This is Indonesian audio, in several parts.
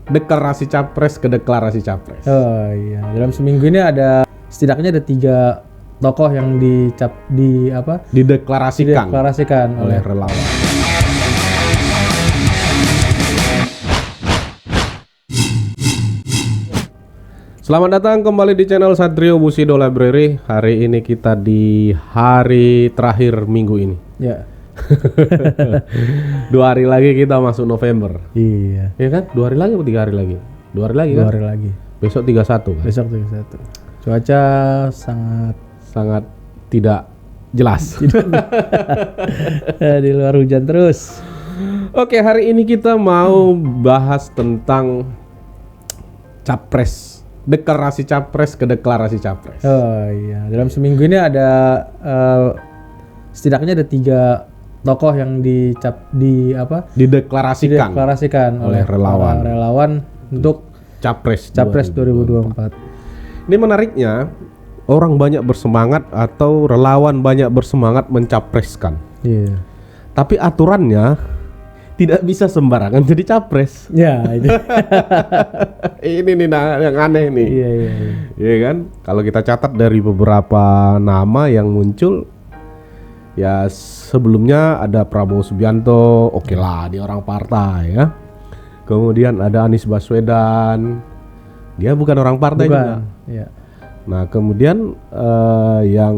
deklarasi capres ke deklarasi capres. Oh iya, dalam seminggu ini setidaknya ada 3 tokoh yang dideklarasikan oleh relawan. Selamat datang kembali di channel Satrio Bushido Library. Hari ini kita di hari terakhir minggu ini. Ya. 2 hari lagi kita masuk November. Iya. Iya kan? 2 hari lagi atau 3 hari lagi? 2 hari lagi 2 kan? hari lagi. Besok 31 kan? Besok 31. Cuaca sangat tidak jelas. Di luar hujan terus. Oke, hari ini kita mau bahas tentang capres. Deklarasi capres ke deklarasi capres. Oh iya, dalam seminggu ini setidaknya ada 3 tokoh yang dideklarasikan oleh relawan untuk capres 2024. Ini menariknya, orang banyak bersemangat atau relawan banyak bersemangat mencapreskan. Iya. Tapi aturannya tidak bisa sembarangan jadi capres. Ya, itu. Ini nih yang aneh nih. Iya kan? Kalau kita catat dari beberapa nama yang muncul, ya sebelumnya ada Prabowo Subianto, oke lah dia orang partai ya. Kemudian ada Anies Baswedan, dia bukan orang partai juga. Ya. Nah kemudian yang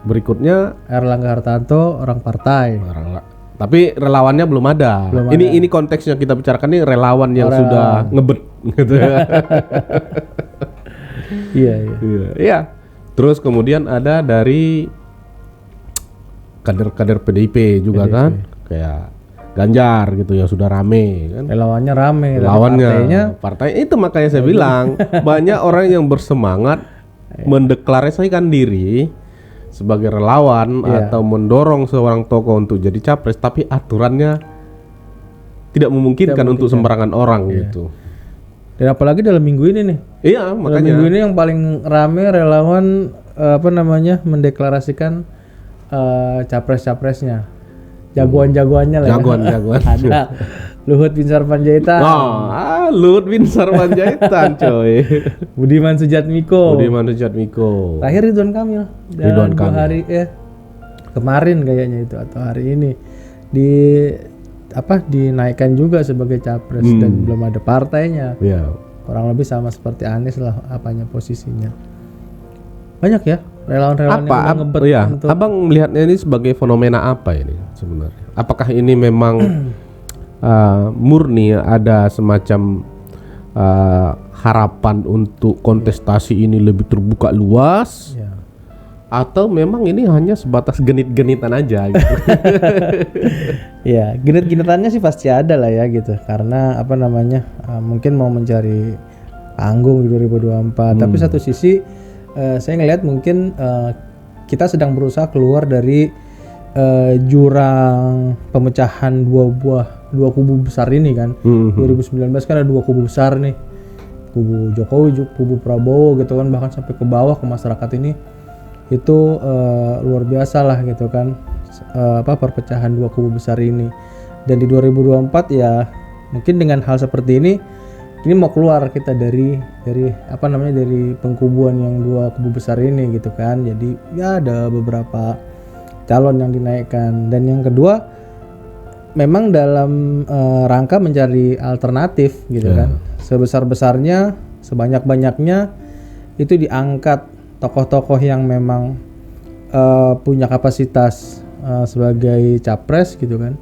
berikutnya Erlangga Hartarto, orang partai. Tapi relawannya belum ada. Ini konteksnya kita bicarakan nih relawan yang sudah ngebet gitu. Iya. Terus kemudian ada dari kader-kader PDIP juga kan, kayak Ganjar gitu yang sudah rame kan. Relawannya rame. Partai itu makanya saya bilang banyak orang yang bersemangat mendeklarasikan diri sebagai relawan atau mendorong seorang tokoh untuk jadi capres, tapi aturannya tidak memungkinkan untuk sembarangan orang gitu. Dan apalagi dalam minggu ini nih. Iya, makanya dalam minggu ini yang paling rame relawan mendeklarasikan capres-capresnya. Jagoan-jagoannya lah. Jagoan. Ada Luhut Binsar Panjaitan. Luhut Binsar Panjaitan, coy. Budiman Sujatmiko. Terakhir Ridwan Kamil. Dan 2 hari kemarin kayaknya itu atau hari ini dinaikkan juga sebagai capres dan belum ada partainya. Iya. Kurang lebih sama seperti Anies lah posisinya. Banyak ya relawan-relawan yang ngebet untuk. Abang melihatnya ini sebagai fenomena apa ini sebenarnya? Apakah ini memang murni ada semacam harapan untuk kontestasi ini lebih terbuka luas, atau memang ini hanya sebatas genit-genitan aja gitu? Ya, genit-genitannya sih pasti ada lah ya gitu, karena mungkin mau mencari panggung di 2024. Tapi satu sisi saya ngelihat mungkin kita sedang berusaha keluar dari jurang pemecahan dua kubu besar ini kan. 2019 kan ada 2 kubu besar nih, kubu Jokowi, kubu Prabowo gitu kan, bahkan sampai ke bawah ke masyarakat ini itu luar biasa lah gitu kan, perpecahan 2 kubu besar ini. Dan di 2024 ya mungkin dengan hal seperti ini mau keluar kita dari pengkubuan yang 2 kubu besar ini gitu kan. Jadi ya ada beberapa calon yang dinaikkan, dan yang kedua memang dalam rangka mencari alternatif gitu kan. Sebesar-besarnya, sebanyak-banyaknya itu diangkat tokoh-tokoh yang memang punya kapasitas sebagai capres gitu kan.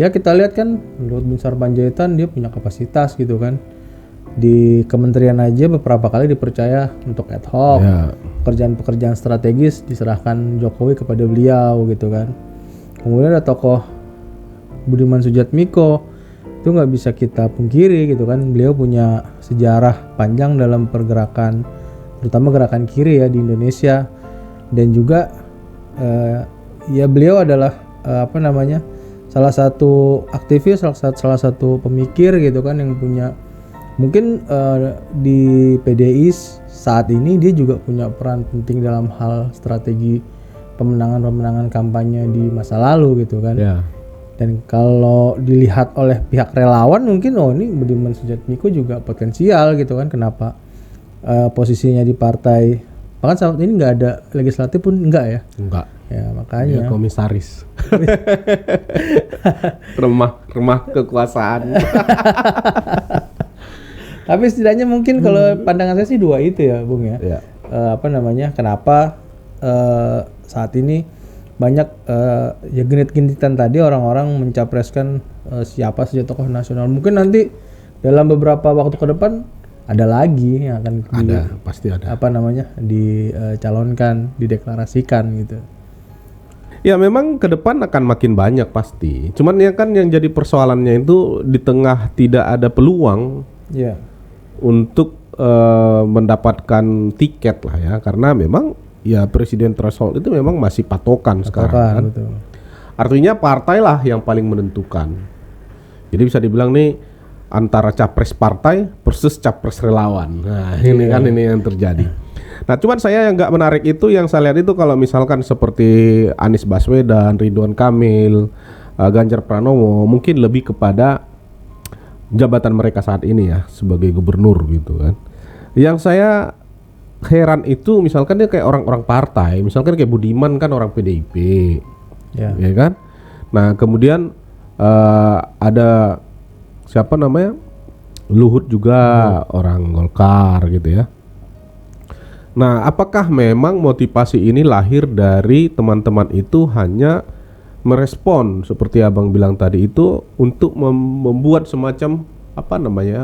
Ya kita lihat kan Luhut Binsar Panjaitan dia punya kapasitas gitu kan. Di kementerian aja beberapa kali dipercaya untuk ad hoc, pekerjaan-pekerjaan strategis diserahkan Jokowi kepada beliau gitu kan. Kemudian ada tokoh Budiman Sujatmiko, itu nggak bisa kita pungkiri gitu kan, beliau punya sejarah panjang dalam pergerakan, terutama gerakan kiri ya di Indonesia. Dan juga beliau adalah salah satu aktivis, salah satu pemikir gitu kan, yang punya mungkin di PDI saat ini dia juga punya peran penting dalam hal strategi pemenangan kampanye di masa lalu gitu kan. Dan kalau dilihat oleh pihak relawan mungkin ini Budiman Sujatmiko juga potensial gitu kan, kenapa posisinya di partai, bahkan saat ini nggak ada legislatif pun enggak ya? Enggak. Ya Dia makanya. komisaris. remah kekuasaan. Tapi setidaknya mungkin kalau pandangan saya sih dua itu ya, Bung ya. Ya. Kenapa saat ini banyak ya genit-genitan tadi orang-orang mencapreskan siapa saja tokoh nasional. Mungkin nanti dalam beberapa waktu ke depan ada lagi yang akan Pasti ada. dicalonkan, dideklarasikan gitu. Ya memang ke depan akan makin banyak pasti. Cuman ya kan yang jadi persoalannya itu di tengah tidak ada peluang Iya. untuk mendapatkan tiket lah ya, karena memang ya presiden threshold itu memang masih patokan sekarang kan. Betul. Artinya partai lah yang paling menentukan. Jadi bisa dibilang nih antara capres partai versus capres relawan. Nah, ini kan ini yang terjadi. Nah, cuman saya yang nggak menarik itu, yang saya lihat itu kalau misalkan seperti Anies Baswedan, Ridwan Kamil, Ganjar Pranowo, mungkin lebih kepada jabatan mereka saat ini ya sebagai gubernur gitu kan. Yang saya heran itu misalkan dia kayak orang-orang partai, misalkan kayak Budiman kan orang PDIP, ya kan. Nah kemudian ada siapa namanya, Luhut juga orang Golkar gitu ya. Nah apakah memang motivasi ini lahir dari teman-teman itu hanya merespon seperti abang bilang tadi itu untuk membuat semacam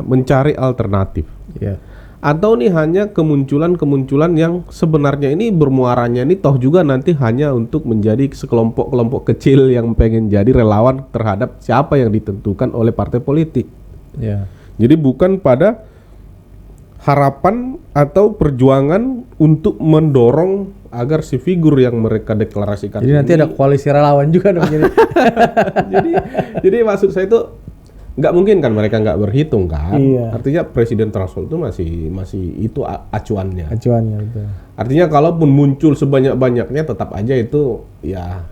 mencari alternatif, atau nih hanya kemunculan yang sebenarnya ini bermuaranya ini toh juga nanti hanya untuk menjadi sekelompok-kelompok kecil yang pengen jadi relawan terhadap siapa yang ditentukan oleh partai politik. Jadi bukan pada harapan atau perjuangan untuk mendorong agar si figur yang mereka deklarasikan. Jadi nanti ada koalisi relawan juga dong. Jadi maksud saya itu nggak mungkin kan mereka nggak berhitung kan. Artinya presiden threshold itu masih itu acuannya betul. Artinya kalaupun muncul sebanyak-banyaknya tetap aja itu ya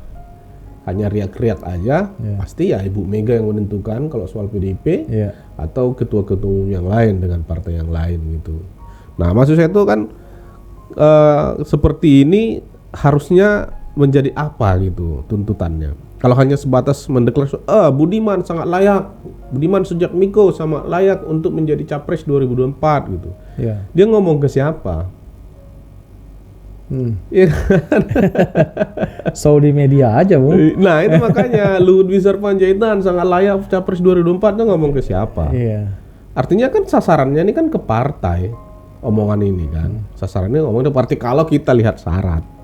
hanya riak-riak aja. Pasti ya Ibu Mega yang menentukan kalau soal PDIP atau ketua-ketua umum yang lain dengan partai yang lain gitu. Nah maksud saya itu kan seperti ini harusnya menjadi apa gitu tuntutannya. Kalau hanya sebatas mendeklarasi, Budiman sangat layak, Budiman Sujatmiko sama layak untuk menjadi capres 2024 gitu. Dia ngomong ke siapa? So di media aja, Bu. Nah itu makanya Luhut Binsar Panjaitan sangat layak capres 2024 itu ngomong ke siapa? Artinya kan sasarannya ini kan ke partai, omongan ini kan. Sasarannya ngomong ke partai kalau kita lihat syarat.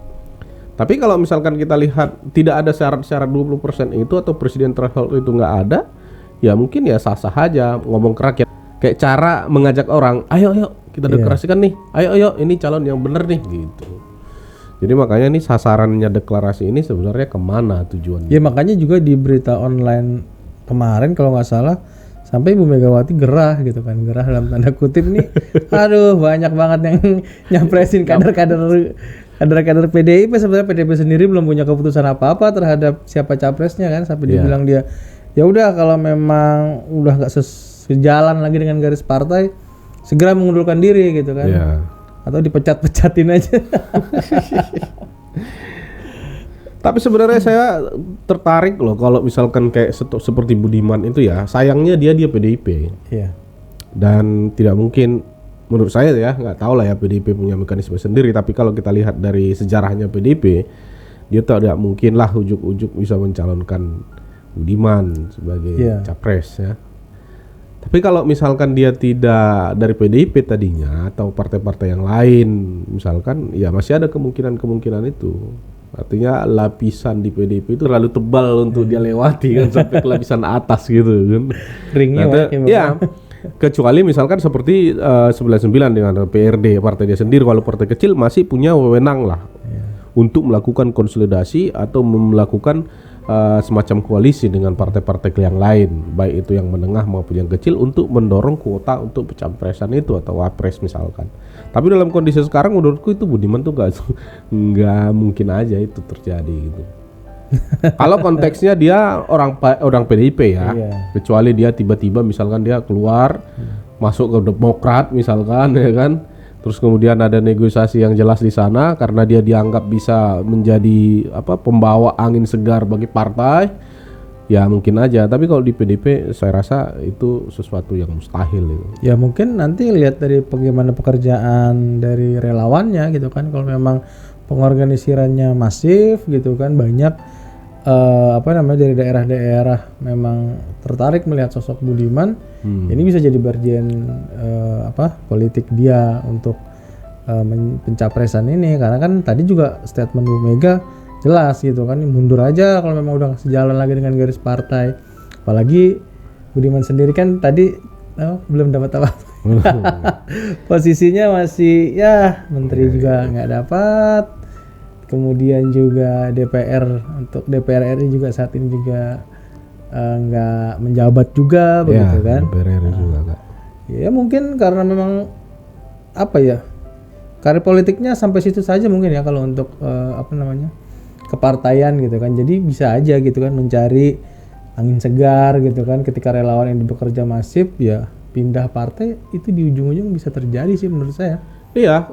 Tapi kalau misalkan kita lihat tidak ada syarat-syarat 20% itu atau presiden threshold itu nggak ada, ya mungkin ya sah-sah aja ngomong ke rakyat. Kayak cara mengajak orang, ayo kita deklarasikan nih, ayo ini calon yang bener nih gitu. Jadi makanya nih sasarannya deklarasi ini sebenarnya kemana tujuannya? Ya makanya juga di berita online kemarin kalau nggak salah sampai Ibu Megawati gerah gitu kan, gerah dalam tanda kutip nih. Aduh banyak banget yang nyapresin kader-kader PDIP, sebenarnya PDIP sendiri belum punya keputusan apa-apa terhadap siapa capresnya kan, sampai dibilang dia ya udah kalau memang udah nggak sejalan lagi dengan garis partai segera mengundurkan diri gitu kan, atau dipecat-pecatin aja. Tapi sebenarnya saya tertarik loh kalau misalkan kayak seperti Budiman itu ya, sayangnya dia PDIP. Dan tidak mungkin menurut saya ya, nggak tahu lah ya PDIP punya mekanisme sendiri, tapi kalau kita lihat dari sejarahnya PDIP, dia tidak mungkin lah ujuk-ujuk bisa mencalonkan Budiman sebagai capres ya. Tapi kalau misalkan dia tidak dari PDIP tadinya atau partai-partai yang lain misalkan, ya masih ada kemungkinan itu. Artinya lapisan di PDIP itu terlalu tebal untuk dia lewati kan, sampai ke lapisan atas gitu kan. Ringnya Kecuali misalkan seperti 99 dengan PRD, partai dia sendiri, kalau partai kecil masih punya wewenang lah untuk melakukan konsolidasi atau melakukan semacam koalisi dengan partai-partai yang lain, baik itu yang menengah maupun yang kecil, untuk mendorong kuota untuk pencapresan itu atau wapres misalkan. Tapi dalam kondisi sekarang menurutku itu Budiman tuh nggak mungkin aja itu terjadi gitu. Kalau konteksnya dia orang PDIP ya, Iya. kecuali dia tiba-tiba misalkan dia keluar masuk ke Demokrat misalkan ya kan, terus kemudian ada negosiasi yang jelas di sana karena dia dianggap bisa menjadi pembawa angin segar bagi partai, ya mungkin aja. Tapi kalau di PDIP saya rasa itu sesuatu yang mustahil itu. Ya mungkin nanti lihat dari bagaimana pekerjaan dari relawannya gitu kan. Kalau memang pengorganisirannya masif gitu kan, banyak dari daerah-daerah memang tertarik melihat sosok Budiman, ini bisa jadi bagian politik dia untuk pencapresan ini. Karena kan tadi juga statement Bu Mega jelas gitu kan, mundur aja kalau memang udah sejalan lagi dengan garis partai. Apalagi Budiman sendiri kan tadi belum dapat apa. Posisinya masih ya menteri juga nggak dapat. Kemudian juga untuk DPR RI juga saat ini juga nggak menjabat juga begitu kan. DPR RI juga enggak. Ya mungkin karena memang karir politiknya sampai situ saja mungkin ya kalau untuk kepartaian gitu kan. Jadi bisa aja gitu kan mencari angin segar gitu kan, ketika relawan yang bekerja masif ya pindah partai, itu di ujung-ujung bisa terjadi sih menurut saya. Iya,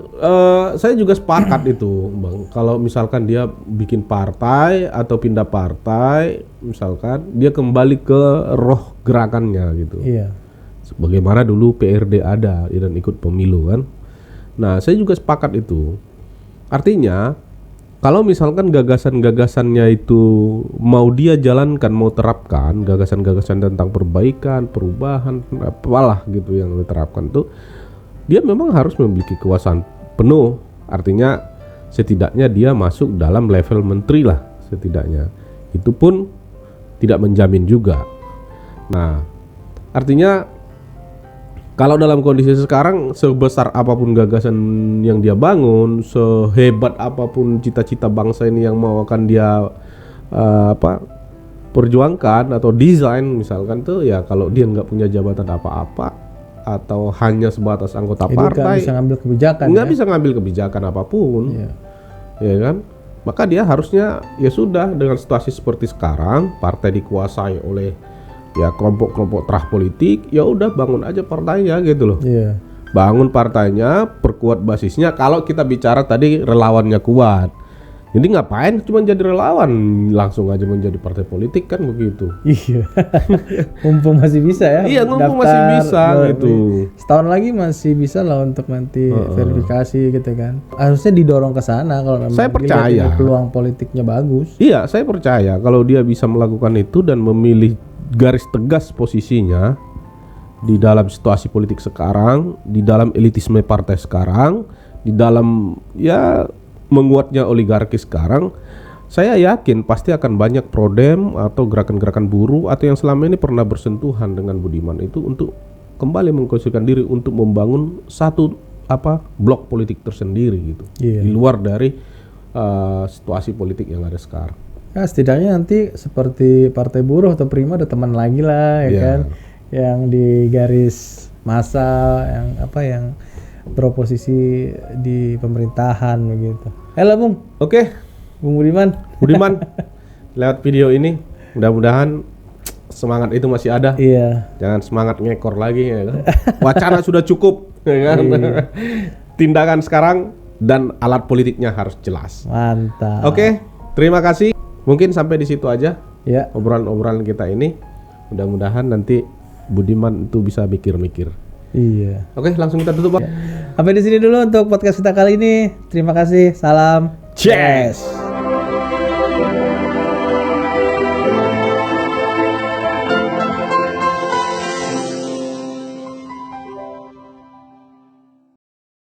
saya juga sepakat itu, Bang. Kalau misalkan dia bikin partai atau pindah partai, misalkan dia kembali ke roh gerakannya gitu. Iya. Bagaimana dulu PRD ada dan ikut pemilu kan. Nah, saya juga sepakat itu. Artinya, kalau misalkan gagasan-gagasannya itu mau dia jalankan, mau terapkan, gagasan-gagasan tentang perbaikan, perubahan, apalah gitu yang diterapkan tuh, dia memang harus memiliki kekuasaan penuh. Artinya setidaknya dia masuk dalam level menteri lah setidaknya. Itu pun tidak menjamin juga. Nah, artinya kalau dalam kondisi sekarang, sebesar apapun gagasan yang dia bangun, sehebat apapun cita-cita bangsa ini yang mau akan dia perjuangkan atau desain misalkan tuh, ya kalau dia nggak punya jabatan apa-apa atau hanya sebatas anggota partai, bisa ngambil kebijakan, nggak bisa ngambil kebijakan apapun, ya kan? Maka dia harusnya ya sudah, dengan situasi seperti sekarang, partai dikuasai oleh ya kelompok-kelompok terah politik, ya udah bangun aja partainya gitu loh. Bangun partainya, perkuat basisnya. Kalau kita bicara tadi relawannya kuat, jadi ngapain cuma jadi relawan, langsung aja menjadi partai politik kan begitu. Iya. Mumpung masih bisa ya. Iya, mumpung masih bisa gitu. Setahun lagi masih bisa lah untuk nanti verifikasi gitu kan. Harusnya didorong ke sana kalau memang saya percaya peluang politiknya bagus. Iya, saya percaya kalau dia bisa melakukan itu dan memilih garis tegas posisinya di dalam situasi politik sekarang, di dalam elitisme partai sekarang, di dalam ya menguatnya oligarki sekarang, saya yakin pasti akan banyak prodem atau gerakan-gerakan buruh atau yang selama ini pernah bersentuhan dengan Budiman itu untuk kembali mengkondisikan diri untuk membangun satu blok politik tersendiri gitu, di luar dari situasi politik yang ada sekarang. Ya setidaknya nanti seperti Partai Buruh atau Prima ada teman lagi lah ya kan, yang di garis massa, yang beroposisi di pemerintahan begitu. Halo Bung. Oke, Bung Budiman. Lewat video ini mudah-mudahan semangat itu masih ada. Iya. Jangan semangat ngekor lagi ya kan. Wacana sudah cukup ya kan. Tindakan sekarang dan alat politiknya harus jelas. Mantap. Oke, terima kasih. Mungkin sampai di situ aja. Ya. Obrolan-obrolan kita ini. Mudah-mudahan nanti Budiman itu bisa mikir-mikir. Iya. Oke, langsung kita tutup, Pak. Sampai di sini dulu untuk podcast kita kali ini. Terima kasih. Salam. Cheers.